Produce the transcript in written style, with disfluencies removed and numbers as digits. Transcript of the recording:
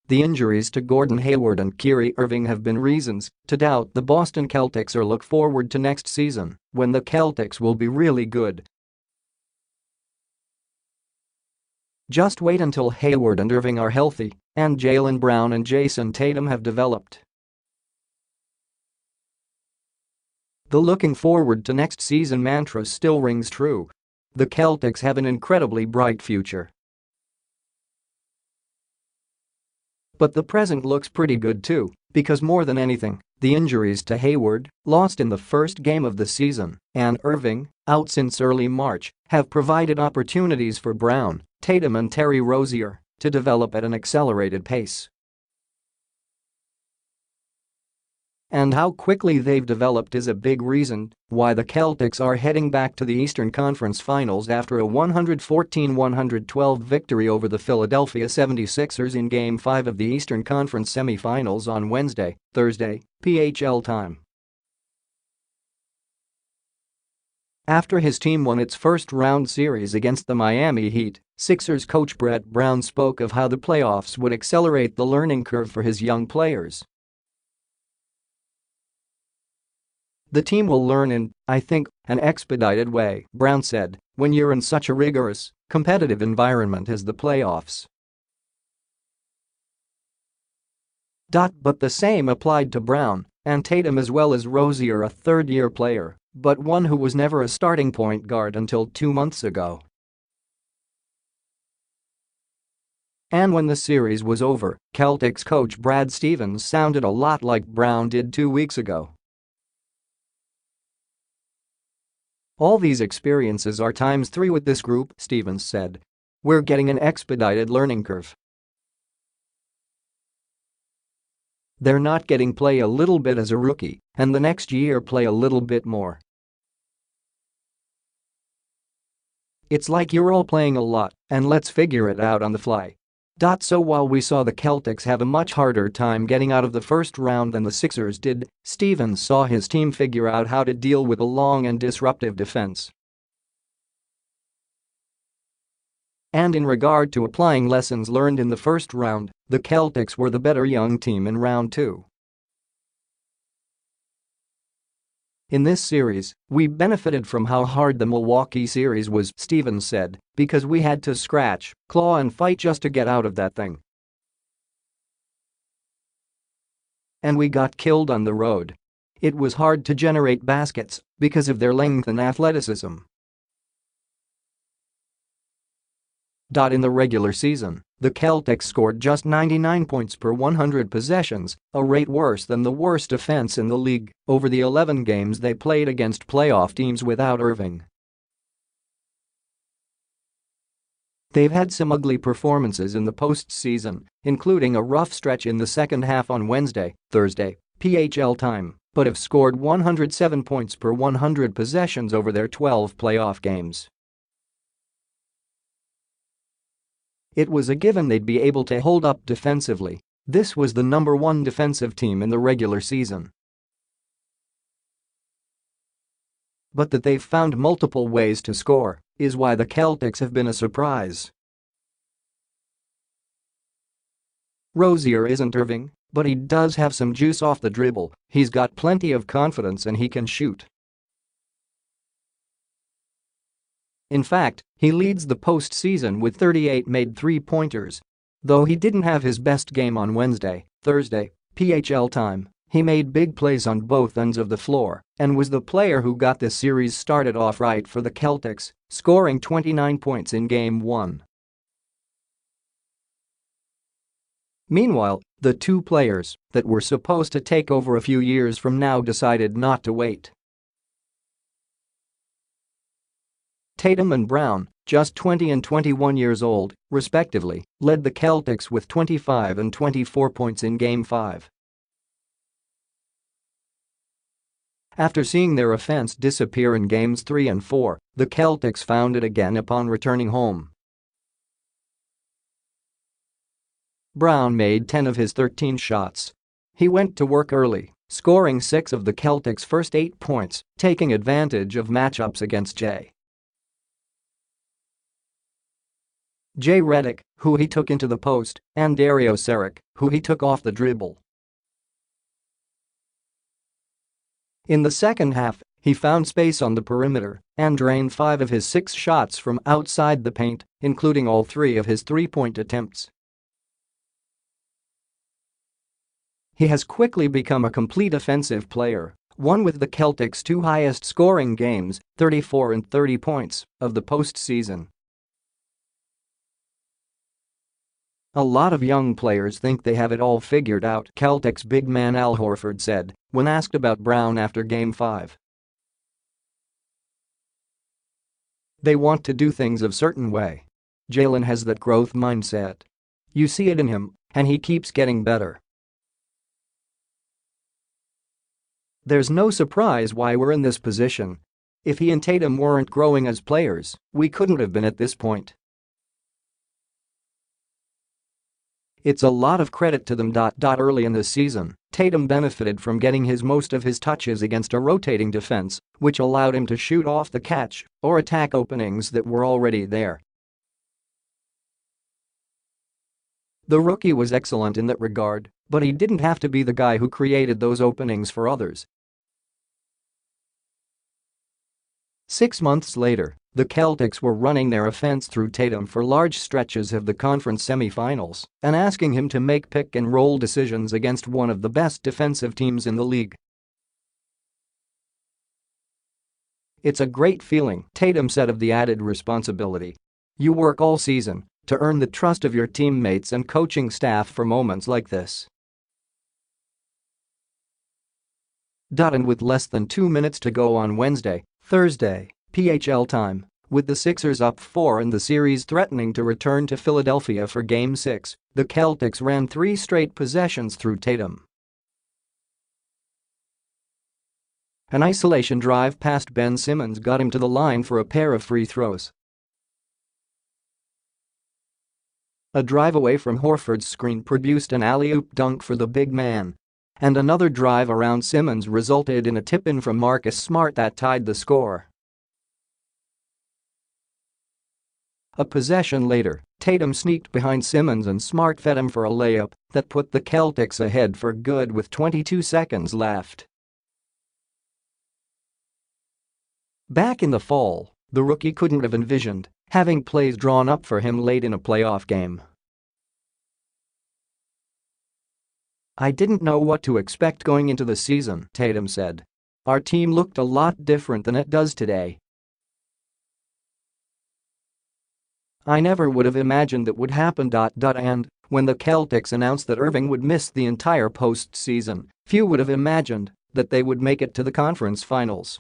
The injuries to Gordon Hayward and Kyrie Irving have been reasons to doubt the Boston Celtics or look forward to next season, when the Celtics will be really good. Just wait until Hayward and Irving are healthy, and Jaylen Brown and Jayson Tatum have developed. The looking forward to next season mantra still rings true. The Celtics have an incredibly bright future. But the present looks pretty good too, because more than anything, the injuries to Hayward, lost in the first game of the season, and Irving, out since early March, have provided opportunities for Brown, Tatum and Terry Rozier to develop at an accelerated pace. And how quickly they've developed is a big reason why the Celtics are heading back to the Eastern Conference Finals after a 114-112 victory over the Philadelphia 76ers in Game 5 of the Eastern Conference semifinals on Wednesday, Thursday, PHL time. After his team won its first-round series against the Miami Heat, Sixers coach Brett Brown spoke of how the playoffs would accelerate the learning curve for his young players. "The team will learn in, I think, an expedited way," Brown said, "when you're in such a rigorous, competitive environment as the playoffs." But the same applied to Brown and Tatum as well as Rozier, a third-year player, but one who was never a starting point guard until 2 months ago. And when the series was over, Celtics coach Brad Stevens sounded a lot like Brown did 2 weeks ago. "All these experiences are ×3 with this group," Stevens said. "We're getting an expedited learning curve. They're not getting play a little bit as a rookie, and the next year play a little bit more. It's like you're all playing a lot, and let's figure it out on the fly." So while we saw the Celtics have a much harder time getting out of the first round than the Sixers did, Stevens saw his team figure out how to deal with a long and disruptive defense. And in regard to applying lessons learned in the first round, the Celtics were the better young team in round 2. "In this series, we benefited from how hard the Milwaukee series was," Stevens said, "because we had to scratch, claw and fight just to get out of that thing. And we got killed on the road. It was hard to generate baskets because of their length and athleticism." In the regular season, the Celtics scored just 99 points per 100 possessions, a rate worse than the worst defense in the league over the 11 games they played against playoff teams without Irving. They've had some ugly performances in the postseason, including a rough stretch in the second half on Wednesday, Thursday, PHL time, but have scored 107 points per 100 possessions over their 12 playoff games. It was a given they'd be able to hold up defensively. This was the #1 defensive team in the regular season. But that they've found multiple ways to score is why the Celtics have been a surprise. Rozier isn't Irving, but he does have some juice off the dribble. He's got plenty of confidence and he can shoot. In fact, he leads the postseason with 38 made three-pointers. Though he didn't have his best game on Wednesday, Thursday, PHL time, he made big plays on both ends of the floor and was the player who got this series started off right for the Celtics, scoring 29 points in Game 1. Meanwhile, the two players that were supposed to take over a few years from now decided not to wait. Tatum and Brown, just 20 and 21 years old, respectively, led the Celtics with 25 and 24 points in Game 5. After seeing their offense disappear in Games 3 and 4, the Celtics found it again upon returning home. Brown made 10 of his 13 shots. He went to work early, scoring 6 of the Celtics' first 8 points, taking advantage of matchups against Jay. J. Redick, who he took into the post, and Dario Saric, who he took off the dribble. In the second half, he found space on the perimeter and drained 5 of his 6 shots from outside the paint, including all 3 of his three-point attempts. He has quickly become a complete offensive player, one with the Celtics' 2 highest scoring games, 34 and 30 points, of the postseason. A lot of young players think they have it all figured out, Celtics big man Al Horford said when asked about Brown after Game 5. They want to do things a certain way. Jaylen has that growth mindset. You see it in him, and he keeps getting better. There's no surprise why we're in this position. If he and Tatum weren't growing as players, we couldn't have been at this point. It's a lot of credit to them. Early in the season, Tatum benefited from getting most of his touches against a rotating defense, which allowed him to shoot off the catch or attack openings that were already there. The rookie was excellent in that regard, but he didn't have to be the guy who created those openings for others. 6 months later, the Celtics were running their offense through Tatum for large stretches of the conference semifinals and asking him to make pick-and-roll decisions against one of the best defensive teams in the league. It's a great feeling, Tatum said of the added responsibility. You work all season to earn the trust of your teammates and coaching staff for moments like this. And with less than 2 minutes to go on Thursday, PHL time, with the Sixers up 4 and the series threatening to return to Philadelphia for Game 6, the Celtics ran 3 straight possessions through Tatum. An isolation drive past Ben Simmons got him to the line for a pair of free throws. A drive away from Horford's screen produced an alley-oop dunk for the big man. And another drive around Simmons resulted in a tip-in from Marcus Smart that tied the score. A possession later, Tatum sneaked behind Simmons and Smart fed him for a layup that put the Celtics ahead for good with 22 seconds left. Back in the fall, the rookie couldn't have envisioned having plays drawn up for him late in a playoff game. I didn't know what to expect going into the season, Tatum said. Our team looked a lot different than it does today. I never would have imagined that would happen. And when the Celtics announced that Irving would miss the entire postseason, few would have imagined that they would make it to the conference finals.